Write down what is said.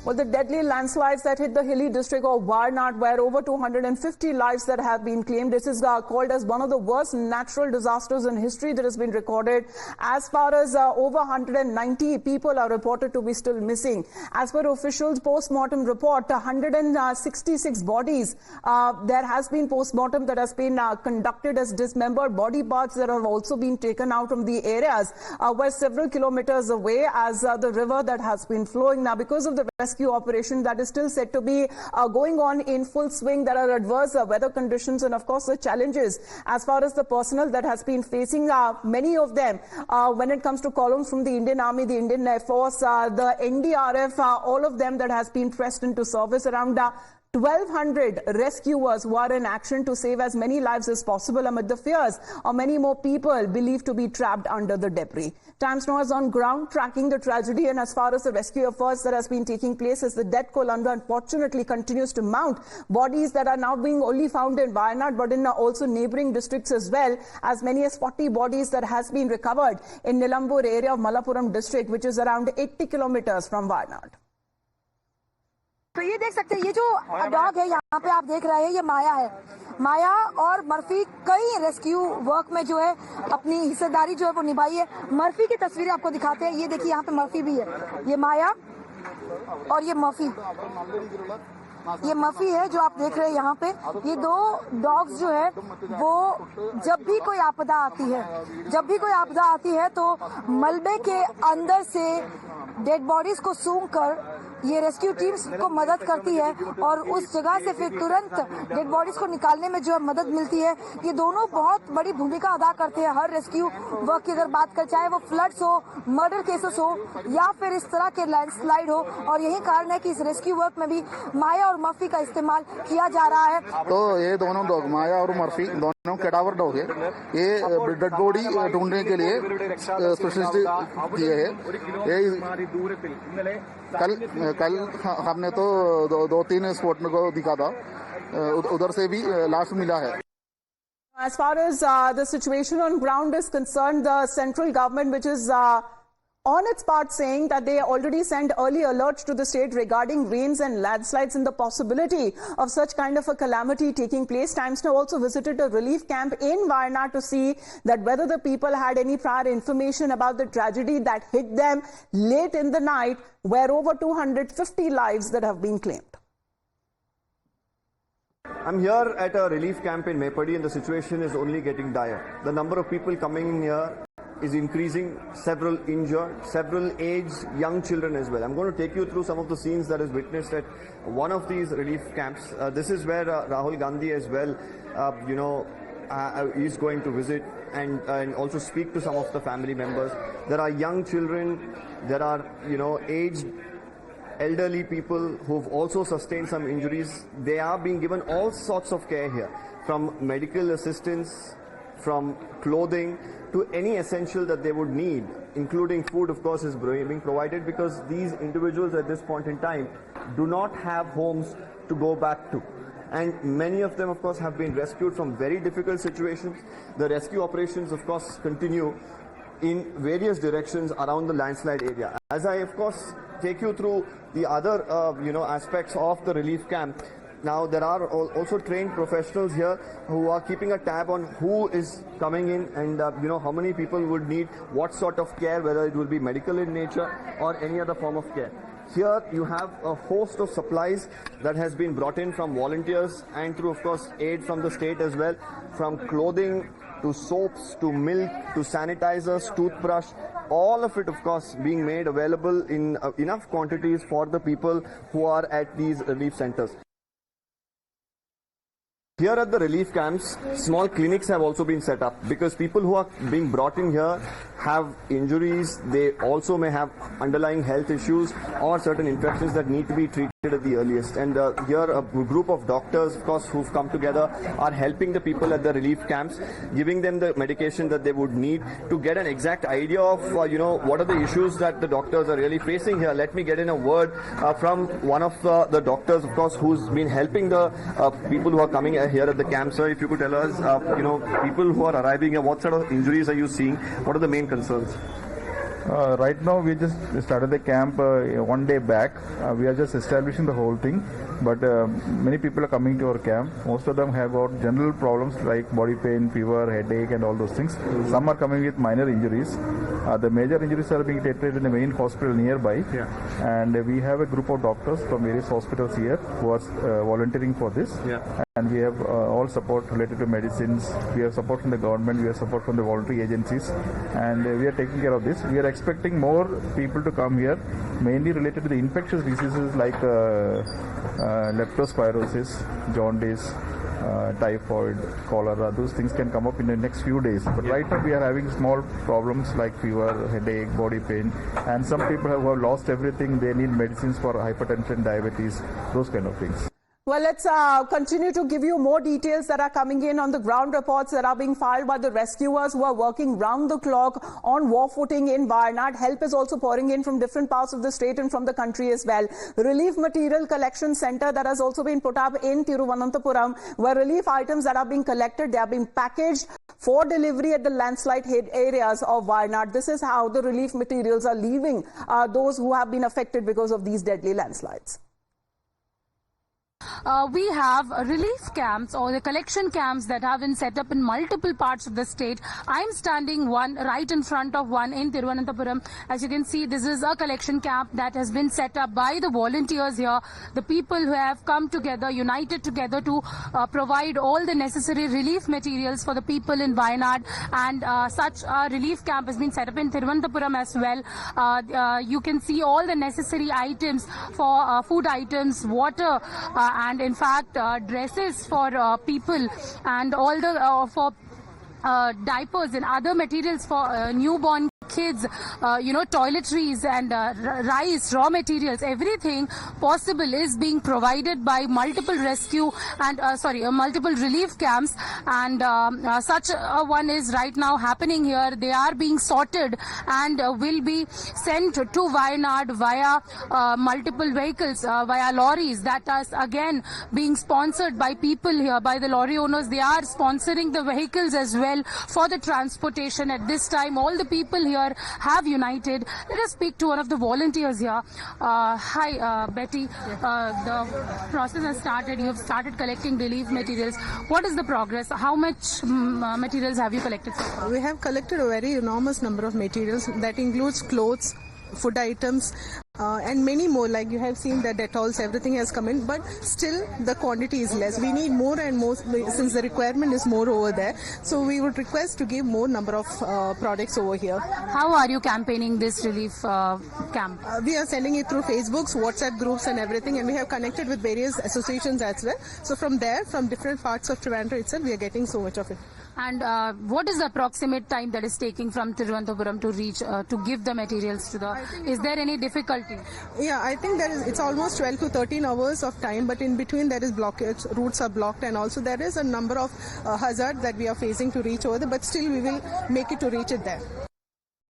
Well, the deadly landslides that hit the hilly district of Warnad, where over 250 lives that have been claimed. This is called as one of the worst natural disasters in history that has been recorded. As far as over 190 people are reported to be still missing. As per officials' post-mortem report, 166 bodies. There has been post-mortem that has been conducted as dismembered body parts that have also been taken out from the areas where several kilometers away as the river that has been flowing. Now, because of the rescue operation that is still said to be going on in full swing, there are adverse weather conditions and of course the challenges as far as the personnel that has been facing, many of them when it comes to columns from the Indian Army, the Indian Air Force, the NDRF, all of them that has been pressed into service. Around 1,200 rescuers who are in action to save as many lives as possible amid the fears of many more people believed to be trapped under the debris. Times Now is on ground tracking the tragedy, and as far as the rescue efforts that has been taking place as the death toll unfortunately continues to mount. Bodies that are now being only found in Wayanad but in also neighboring districts as well. As many as 40 bodies that has been recovered in Nilambur area of Malappuram district, which is around 80 kilometers from Wayanad. तो ये देख सकते हैं, ये जो dog है यहाँ पे आप देख रहे हैं, ये माया है। माया और मर्फी कई रेस्क्यू वर्क में जो है अपनी हिस्सेदारी जो है वो निभाई है। मर्फी की तस्वीरें आपको दिखाते हैं। ये देखिए, यहाँ पे मर्फी भी है। ये माया और ये मर्फी, ये मर्फी है जो आप देख रहे हैं यहाँ पे। ये दो डॉग्स जो है वो जब भी कोई आपदा आती है तो मलबे के अंदर से डेड बॉडीज को सूंघ कर ये रेस्क्यू टीम्स को मदद करती है और उस जगह से फिर तुरंत डेड बॉडीज को निकालने में जो है मदद मिलती है। ये दोनों बहुत बड़ी भूमिका अदा करते हैं हर रेस्क्यू वर्क की अगर बात करें, चाहे वो फ्लड्स हो, मर्डर केसेस हो या फिर इस तरह के लैंडस्लाइड हो। और यही कारण है कि इस रेस्क्यू वर्क में भी माया और मर्फी का इस्तेमाल किया जा रहा है। तो ये दोनों डॉग, माया और मर्फी, दोनों कैडावर डॉग है। ये डेड बॉडी ढूंढने के लिए स्पेशलिस्ट दिए है। कल हमने तो दो तीन स्पॉट को दिखा था, उधर से भी लाश मिला है। As far as the situation on ground is concerned, the central government, which is on its part saying that they already sent early alerts to the state regarding rains and landslides and the possibility of such kind of a calamity taking place. Times Now also visited a relief camp in Wayanad to see that whether the people had any prior information about the tragedy that hit them late in the night, where over 250 lives that have been claimed. I'm here at a relief camp in Mepadi and the situation is only getting dire. The number of people coming in here is increasing, several injured, several aged young children as well. I'm going to take you through some of the scenes that is witnessed at one of these relief camps. This is where Rahul Gandhi as well, is going to visit and also speak to some of the family members. There are young children, there are, aged elderly people who've also sustained some injuries. They are being given all sorts of care here, from medical assistance, from clothing, to any essential that they would need, including food, of course, is being provided, because these individuals at this point in time do not have homes to go back to. And many of them, of course, have been rescued from very difficult situations. The rescue operations, of course, continue in various directions around the landslide area. As I, of course, take you through the other, aspects of the relief camp, now there are also trained professionals here who are keeping a tab on who is coming in and how many people would need what sort of care, whether it will be medical in nature or any other form of care. Here you have a host of supplies that has been brought in from volunteers and through, of course, aid from the state as well, from clothing to soaps to milk to sanitizers, toothbrush, all of it, of course, being made available in enough quantities for the people who are at these relief centers. Here at the relief camps, small clinics have also been set up, because people who are being brought in here have injuries. They also may have underlying health issues or certain infections that need to be treated at the earliest. And here a group of doctors, of course, who've come together are helping the people at the relief camps, giving them the medication that they would need to get an exact idea of, what are the issues that the doctors are really facing here. Let me get in a word from one of the doctors, of course, who's been helping the people who are coming here at the camp. Sir, if you could tell us, people who are arriving here, what sort of injuries are you seeing? What are the main concerns? Right now, we just started the camp 1 day back. We are just establishing the whole thing, but many people are coming to our camp. Most of them have got general problems like body pain, fever, headache, and all those things. Some are coming with minor injuries. The major injuries are being treated in the main hospital nearby, and we have a group of doctors from various hospitals here who are volunteering for this. And we have all support related to medicines. We have support from the government. We have support from the voluntary agencies, and we are taking care of this. We are expecting more people to come here, mainly related to the infectious diseases like leptospirosis, jaundice, typhoid, cholera. Those things can come up in the next few days. But right now we are having small problems like fever, headache, body pain, and some people who have lost everything. They need medicines for hypertension, diabetes, those kind of things. Well, let's continue to give you more details that are coming in on the ground reports that are being filed by the rescuers who are working round the clock on war footing in Wayanad. Help is also pouring in from different parts of the state and from the country as well. Relief material collection center that has also been put up in Thiruvananthapuram, where relief items that are being collected, they are being packaged for delivery at the landslide hit areas of Wayanad. This is how the relief materials are leaving those who have been affected because of these deadly landslides. We have relief camps or the collection camps that have been set up in multiple parts of the state. I'm standing one right in front of one in Thiruvananthapuram. As you can see, this is a collection camp that has been set up by the volunteers here, the people who have come together, united together to provide all the necessary relief materials for the people in Wayanad. And such a relief camp has been set up in Thiruvananthapuram as well. You can see all the necessary items for food items, water, and in fact dresses for people, and all the for diapers and other materials for newborn kids, toiletries and rice, raw materials, everything possible is being provided by multiple rescue and multiple relief camps. And such a one is right now happening here. They are being sorted and will be sent to Wayanad via multiple vehicles, via lorries that are again being sponsored by people here, by the lorry owners. They are sponsoring the vehicles as well for the transportation. At this time, all the people here have united. Let us speak to one of the volunteers here. Hi, Betty. The process has started. You have started collecting relief materials. What is the progress? How much materials have you collected so far? We have collected a very enormous number of materials. That includes clothes, food items, and many more. Like you have seen, the Detolls, everything has come in, but still the quantity is less. We need more and more since the requirement is more over there. So we would request to give more number of products over here. How are you campaigning this relief camp? We are sending it through Facebooks, WhatsApp groups and everything, and we have connected with various associations as well. So from there, from different parts of Trivandrum itself, we are getting so much of it. And what is the approximate time that is taking from Thiruvananthapuram to reach, to give the materials to the... Is there any difficulty? Yeah, I think it's almost 12 to 13 hours of time, but in between there is blockage, routes are blocked, and also there is a number of hazards that we are facing to reach over there, but still we will make it to reach it there.